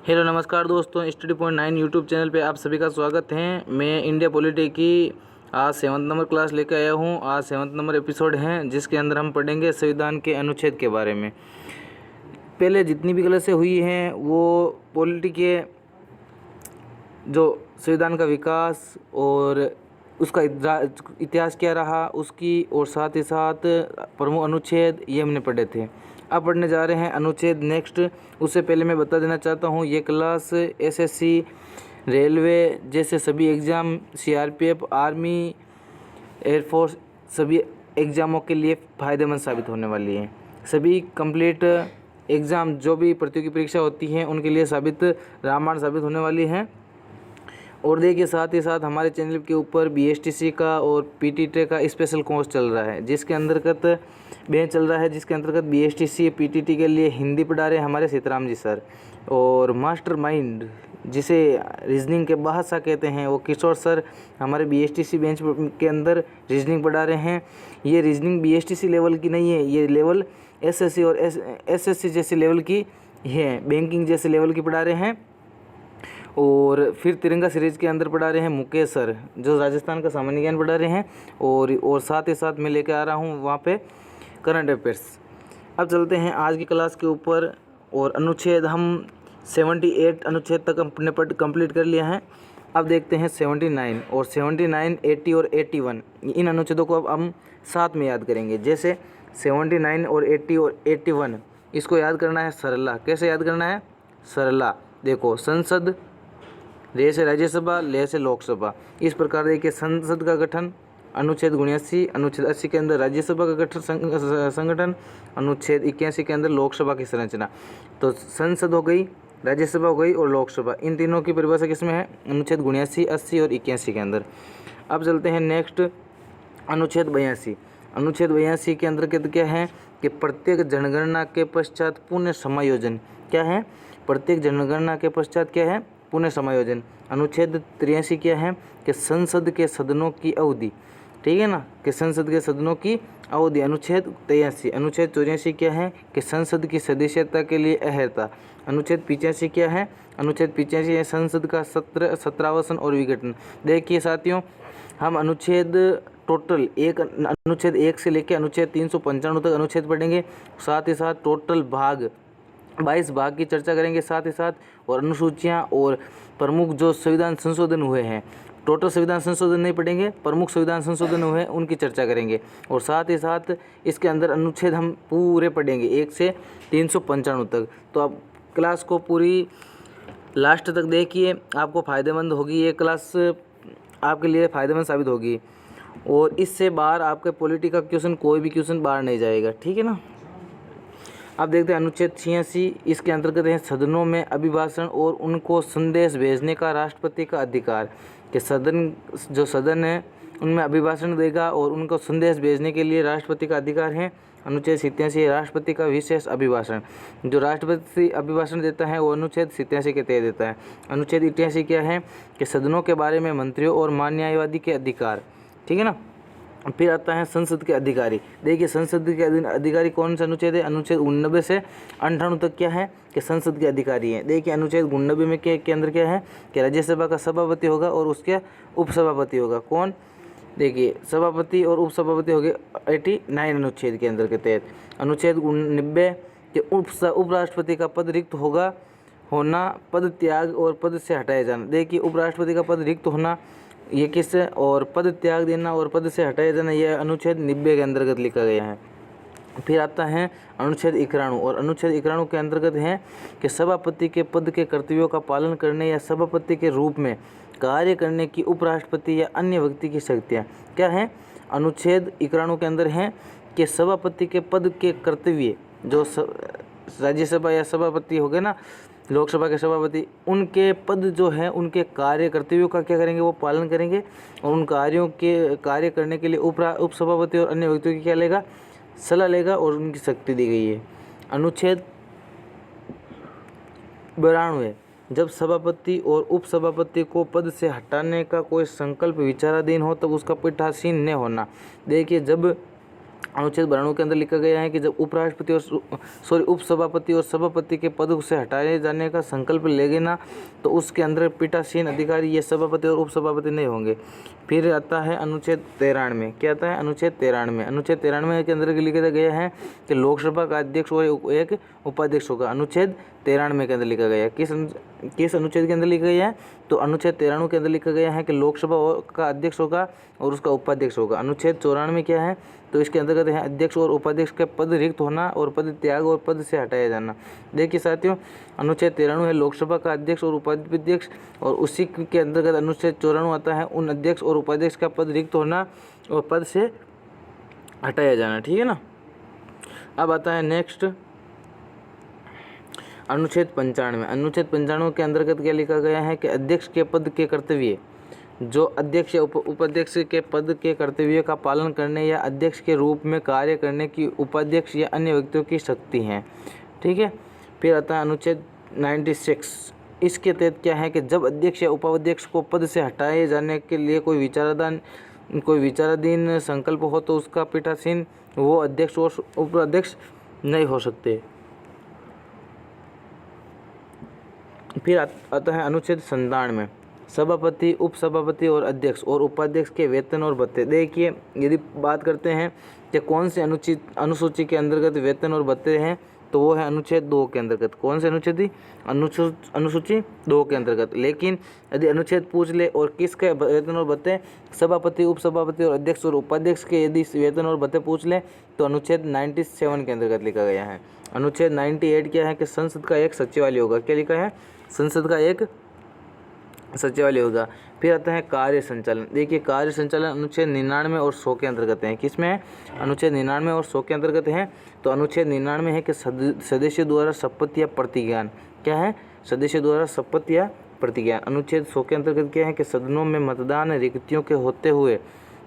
Hello नमस्कार दोस्तों, study point 9 YouTube channel पे आप सभी का स्वागत है। मैं इंडिया पॉलिटी की आज 7th नंबर क्लास लेकर आया हूँ। आज 7th नंबर एपिसोड है जिसके अंदर हम पढ़ेंगे संविधान के अनुच्छेद के बारे में। पहले जितनी भी क्लासें हुई हैं वो पॉलिटी के जो संविधान का विकास और उसका इतिहास क्या रहा उसकी, और साथ ही साथ प्रमुख अनुच्छेद ये हमने पढ़े थे। अब पढ़ने जा रहे हैं अनुच्छेद नेक्स्ट। उससे पहले मैं बता देना चाहता हूँ ये क्लास एसएससी, रेलवे जैसे सभी एग्ज़ाम, सीआरपीएफ, आर्मी, एयरफोर्स सभी एग्ज़ामों के लिए फ़ायदेमंद साबित होने वाली है। सभी कंप्लीट एग्ज़ाम जो भी प्रतियोगी परीक्षा होती हैं उनके लिए रामबाण साबित होने वाली है। और देखिए साथ ही साथ हमारे चैनल के ऊपर बीएसटीसी का और पीटीटी का स्पेशल कोर्स चल रहा है जिसके अंतर्गत बैच चल रहा है, जिसके अंतर्गत बीएसटीसी पीटीटी के लिए हिंदी पढ़ा रहे हैं हमारे सीताराम जी सर, और मास्टर माइंड जिसे रीजनिंग के बादशाह कहते हैं वो किशोर सर हमारे बीएसटीसी बेंच के अंदर रीजनिंग पढ़ा रहे हैं। ये रीजनिंग बीएसटीसी लेवल की नहीं है, ये लेवल एसएससी और एसएससी जैसे लेवल की है, बैंकिंग जैसे लेवल की पढ़ा रहे हैं। और फिर तिरंगा सीरीज के अंदर पढ़ा रहे हैं मुकेश सर जो राजस्थान का सामान्य ज्ञान पढ़ा रहे हैं, और साथ ही साथ मैं लेकर आ रहा हूँ वहाँ पे करंट अफेयर्स। अब चलते हैं आज की क्लास के ऊपर, और अनुच्छेद हम 78 अनुच्छेद तक हमने कंप्लीट कर लिया है। अब देखते हैं 79 और 79, 80 और 81 इन अनुच्छेदों को अब हम साथ में याद करेंगे। जैसे 79 और 80 और 81 इसको याद करना है सरला। कैसे याद करना है? सरला। देखो संसद, रे से राज्यसभा, ले से लोकसभा, इस प्रकार देखिए संसद का गठन अनुच्छेद 79, अनुच्छेद 80 के अंदर राज्यसभा का गठन संगठन, अनुच्छेद 81 के अंदर लोकसभा की संरचना। तो संसद हो गई, राज्यसभा हो गई और लोकसभा, इन तीनों की परिभाषा किसमें है? अनुच्छेद 79, 80 और 81 के अंदर। अब चलते हैं नेक्स्ट अनुच्छेद 82। अनुच्छेद 82 के अंतर्गत क्या है कि प्रत्येक जनगणना के पश्चात पुनः समायोजन। क्या है? प्रत्येक जनगणना के पश्चात क्या है? पुनः समायोजन। अनुच्छेद 83 क्या है कि संसद के सदनों की अवधि, ठीक है ना, कि संसद के सदनों की अवधि। अनुच्छेद 83। अनुच्छेद 84 क्या है कि संसद की सदस्यता के लिए अर्हता। अनुच्छेद 85 क्या है? अनुच्छेद 85 है संसद का सत्र, सत्रावसन और विघटन। देखिए साथियों, हम अनुच्छेद टोटल अनुच्छेद 1 से लेकर अनुच्छेद 395 तक अनुच्छेद पढ़ेंगे। साथ ही साथ टोटल 22 भाग की चर्चा करेंगे साथ ही साथ, और अनुसूचियाँ और प्रमुख जो संविधान संशोधन हुए हैं, टोटल संविधान संशोधन नहीं पढ़ेंगे, प्रमुख संविधान संशोधन हुए हैं उनकी चर्चा करेंगे। और साथ ही साथ इसके अंदर अनुच्छेद हम पूरे पढ़ेंगे 1 से 395 तक। तो आप क्लास को पूरी लास्ट तक देखिए, आपको फ़ायदेमंद होगी ये क्लास, आपके लिए फ़ायदेमंद साबित होगी। और इससे बाहर आपके पॉलिटी का क्वेश्चन, कोई भी क्वेश्चन बाहर नहीं जाएगा, ठीक है ना। अब देखते हैं अनुच्छेद 86। इसके अंतर्गत है सदनों में अभिभाषण और उनको संदेश भेजने का राष्ट्रपति का अधिकार। कि सदन है उनमें अभिभाषण देगा और उनको संदेश भेजने के लिए राष्ट्रपति का अधिकार है। अनुच्छेद 87 राष्ट्रपति का विशेष अभिभाषण। जो राष्ट्रपति अभिभाषण देता है वो अनुच्छेद 87 के तहत देता है। अनुच्छेद 88 क्या है कि सदनों के बारे में मंत्रियों और न्यायवादी के अधिकार, ठीक है ना। फिर आता है संसद के अधिकारी। देखिए संसद के अधिकारी कौन सा अनुच्छेद है? अनुच्छेद 89 से 98 तक क्या है कि संसद के अधिकारी हैं। देखिए अनुच्छेद 89 में के अंदर क्या है कि राज्यसभा का सभापति होगा और उसके उपसभापति होगा। कौन? देखिए सभापति और उपसभापति हो गए 89 अनुच्छेद के अंदर के तहत। अनुच्छेद 90 के उपराष्ट्रपति का पद रिक्त होना, पद त्याग और पद से हटाया जाना। देखिए उपराष्ट्रपति का पद रिक्त होना ये किस, और पद त्याग देना और पद से हटाया जाना यह अनुच्छेद 90 के अंतर्गत लिखा गया है। फिर आता है अनुच्छेद 91, और अनुच्छेद 91 के अंतर्गत है कि सभापति के पद के कर्तव्यों का पालन करने या सभापति के रूप में कार्य करने की उपराष्ट्रपति या अन्य व्यक्ति की शक्तियाँ। क्या है? अनुच्छेद 91 के अंदर है कि सभापति के पद के कर्तव्य, जो राज्यसभा या सभापति हो गए ना, लोकसभा के सभापति, उनके पद जो है उनके कार्य कर्तव्यों का क्या करेंगे? वो पालन करेंगे, और उन कार्यों के कार्य करने के लिए उपसभापति और अन्य व्यक्तियों की क्या लेगा? सलाह लेगा, और उनकी शक्ति दी गई है। अनुच्छेद 92 जब सभापति और उपसभापति को पद से हटाने का कोई संकल्प विचाराधीन हो तब उसका पीठासीन न होना। देखिए जब अनुच्छेद 92 के अंदर लिखा गया है कि जब उपराष्ट्रपति और उपसभापति और सभापति के पद से हटाए जाने का संकल्प लेंगे ना, तो उसके अंदर पीठासीन अधिकारी ये सभापति और उपसभापति नहीं होंगे। फिर आता है अनुच्छेद 93। क्या आता है? अनुच्छेद 93। अनुच्छेद 93 के अंदर लिखा गया है कि लोकसभा का अध्यक्ष और एक उपाध्यक्ष होगा। अनुच्छेद 93 के अंदर लिखा गया है। किस अनुच्छेद के अंदर लिखा गया है? तो अनुच्छेद 93 के अंदर लिखा गया है कि लोकसभा का अध्यक्ष होगा और उसका उपाध्यक्ष होगा। अनुच्छेद 94 क्या है? तो इसके अंतर्गत है अध्यक्ष और उपाध्यक्ष के पद रिक्त होना और पद त्याग और पद से हटाया जाना। देखिए साथियों, अनुच्छेद 93 है लोकसभा का अध्यक्ष और उपाध्यक्ष, और उसी के अंतर्गत अनुच्छेद 94 आता है उन अध्यक्ष और उपाध्यक्ष का पद रिक्त होना और पद से हटाया जाना। ठीक है ना। अब आता है नेक्स्ट अनुच्छेद 95। अनुच्छेद 95 के अंतर्गत क्या लिखा गया है कि अध्यक्ष के पद के कर्तव्य, जो अध्यक्ष या उपाध्यक्ष के पद के कर्तव्य का पालन करने या अध्यक्ष के रूप में कार्य करने की उपाध्यक्ष या अन्य व्यक्तियों की शक्ति है। ठीक है। फिर आता है अनुच्छेद 96। इसके तहत क्या है कि जब अध्यक्ष या उपाध्यक्ष को पद से हटाए जाने के लिए कोई विचाराधीन संकल्प हो तो उसका पीठासीन वो अध्यक्ष और उपाध्यक्ष नहीं हो सकते। फिर आता है अनुच्छेद 97। सभापति, उपसभापति और अध्यक्ष और उपाध्यक्ष के वेतन और भत्ते। देखिए, यदि बात करते हैं कि कौन से अनुसूची के अंतर्गत वेतन और भत्ते हैं, तो वो है अनुच्छेद 2 के अंतर्गत। कौन से अनुच्छेद? अनुसूची 2 के अंतर्गत। लेकिन यदि अनुच्छेद पूछ ले और किसके वेतन और भत्ते, सभापति, उपसभापति और अध्यक्ष और उपाध्यक्ष के यदि वेतन और भत्ते पूछ ले, तो अनुच्छेद 97 के अंतर्गत लिखा गया है। अनुच्छेद 98 क्या है कि संसद का एक सचिवालय होगा। क्या लिखा है? संसद का एक सचिवालय होगा। फिर आता है कार्य संचालन। देखिए, कार्य संचालन अनुच्छेद 99 और 100 के अंतर्गत है। किसमें है? अनुच्छेद 99 और 100 के अंतर्गत है। तो अनुच्छेद 99 है कि सदस्य द्वारा शपथ या प्रतिज्ञान। क्या है? सदस्य द्वारा शपथ या प्रतिज्ञान। अनुच्छेद 100 के अंतर्गत क्या है कि सदनों में मतदान रिक्तियों के होते हुए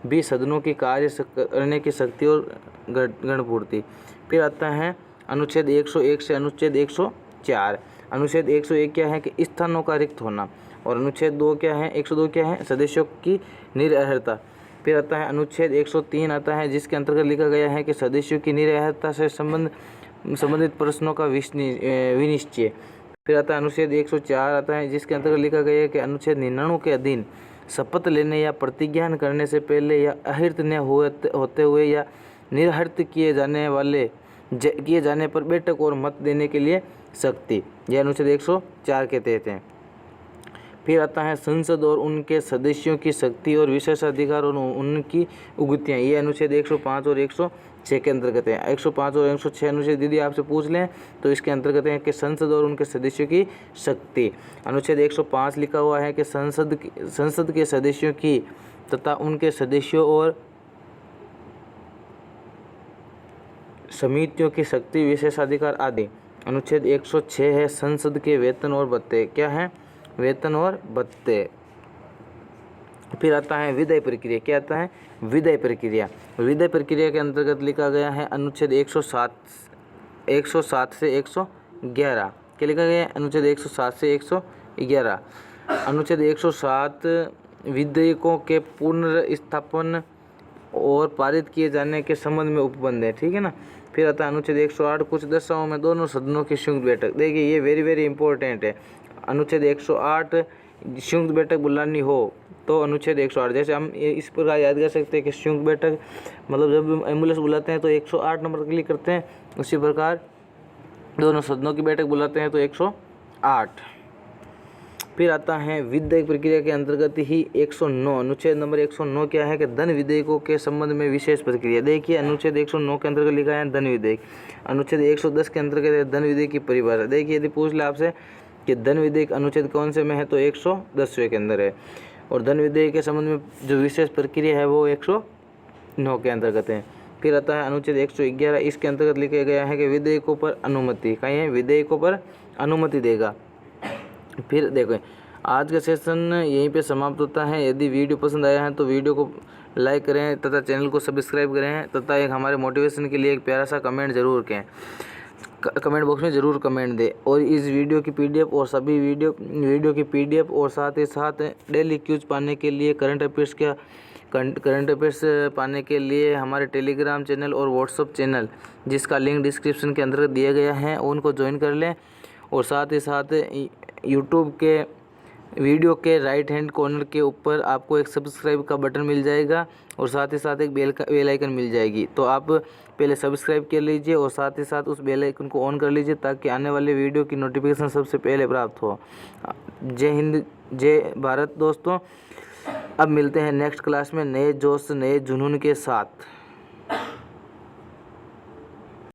भी सदनों की कार्य करने की शक्ति और गणपूर्ति। फिर आता है अनुच्छेद 101 से अनुच्छेद 104। अनुच्छेद 101 क्या है कि स्थानों का रिक्त होना, और अनुच्छेद 2 क्या है? 102 क्या है? सदस्यों की निरर्हता। फिर आता है अनुच्छेद 103 आता है, जिसके अंतर्गत लिखा गया है कि सदस्यों की निरर्हता से संबंधित प्रश्नों का विनिश्चय। फिर आता है अनुच्छेद 104 आता है, जिसके अंतर्गत लिखा गया है कि अनुच्छेद 99 के अधीन शपथ लेने या प्रतिज्ञान करने से पहले या अहिर्त न होते हुए या निरहृत किए जाने पर बैठक और मत देने के लिए शक्ति, यह अनुच्छेद 104 के तहत है। फिर आता है संसद और उनके सदस्यों की शक्ति और विशेषाधिकार और उनकी उगतियाँ, ये अनुच्छेद 105 और 106 के अंतर्गत है। 105 और 106 अनुच्छेद यदि आपसे पूछ लें तो इसके अंतर्गत है कि संसद और उनके सदस्यों की शक्ति। अनुच्छेद 105 लिखा हुआ है कि संसद के सदस्यों की तथा उनके सदस्यों और समितियों की शक्ति, विशेषाधिकार आदि। अनुच्छेद 106 है संसद के वेतन और भत्ते। क्या है? वेतन और भत्ते। फिर आता है विधायी प्रक्रिया। क्या आता है? विधायी प्रक्रिया। विधायी प्रक्रिया के अंतर्गत लिखा गया है अनुच्छेद 107 से 111। क्या लिखा गया है? अनुच्छेद 107 से 111। अनुच्छेद 107 विधेयकों के पुनर्स्थापन और पारित किए जाने के संबंध में उपबंध है। ठीक है ना। फिर आता है अनुच्छेद 108 कुछ दशाओं में दोनों सदनों की संयुक्त बैठक। देखिए, ये वेरी इंपॉर्टेंट है। अनुच्छेद 108 संयुक्त बैठक बुलानी हो तो अनुच्छेद 108, जैसे हम इस प्रकार याद कर सकते हैं कि संयुक्त बैठक मतलब जब एम्बुलेंस बुलाते हैं तो 108 नंबर क्लिक करते हैं, उसी प्रकार दोनों सदनों की बैठक बुलाते हैं तो 108। फिर आता है विधायी प्रक्रिया के अंतर्गत ही 109 अनुच्छेद नंबर 109 क्या है कि धन विधेयकों के संबंध में विशेष प्रक्रिया। देखिए, अनुच्छेद 109 के अंतर्गत लिखा है धन विधेयक। अनुच्छेद 110 के अंतर्गत है धन विधेयक की परिभाषा। देखिए, यदि पूछ ले आपसे कि धन विधेयक अनुच्छेद कौन से में है तो 110वें के अंदर है, और धन विधेयक के संबंध में जो विशेष प्रक्रिया है वो 109 के अंतर्गत है। फिर आता है अनुच्छेद 111। इसके अंतर्गत लिखा गया है कि विधेयकों पर अनुमति, कहीं है विधेयकों पर अनुमति देगा। फिर देखो, आज का सेशन यहीं पे समाप्त होता है। यदि वीडियो पसंद आया है तो वीडियो को लाइक करें तथा चैनल को सब्सक्राइब करें तथा एक हमारे मोटिवेशन के लिए एक प्यारा सा कमेंट जरूर करें, कमेंट बॉक्स में ज़रूर कमेंट दें। और इस वीडियो की पीडीएफ और सभी वीडियो की पीडीएफ और साथ ही साथ डेली क्यूज पाने के लिए करंट करंट अफेयर्स पाने के लिए हमारे टेलीग्राम चैनल और व्हाट्सअप चैनल, जिसका लिंक डिस्क्रिप्शन के अंदर दिया गया है, उनको ज्वाइन कर लें। और साथ ही साथ यूट्यूब के वीडियो के राइट हैंड कॉर्नर के ऊपर आपको एक सब्सक्राइब का बटन मिल जाएगा और साथ ही साथ एक बेल आइकन मिल जाएगी। तो आप पहले सब्सक्राइब कर लीजिए और साथ ही साथ उस बेल आइकन को ऑन कर लीजिए ताकि आने वाले वीडियो की नोटिफिकेशन सबसे पहले प्राप्त हो। जय हिंद, जय भारत दोस्तों। अब मिलते हैं नेक्स्ट क्लास में नए जोश नए जुनून के साथ।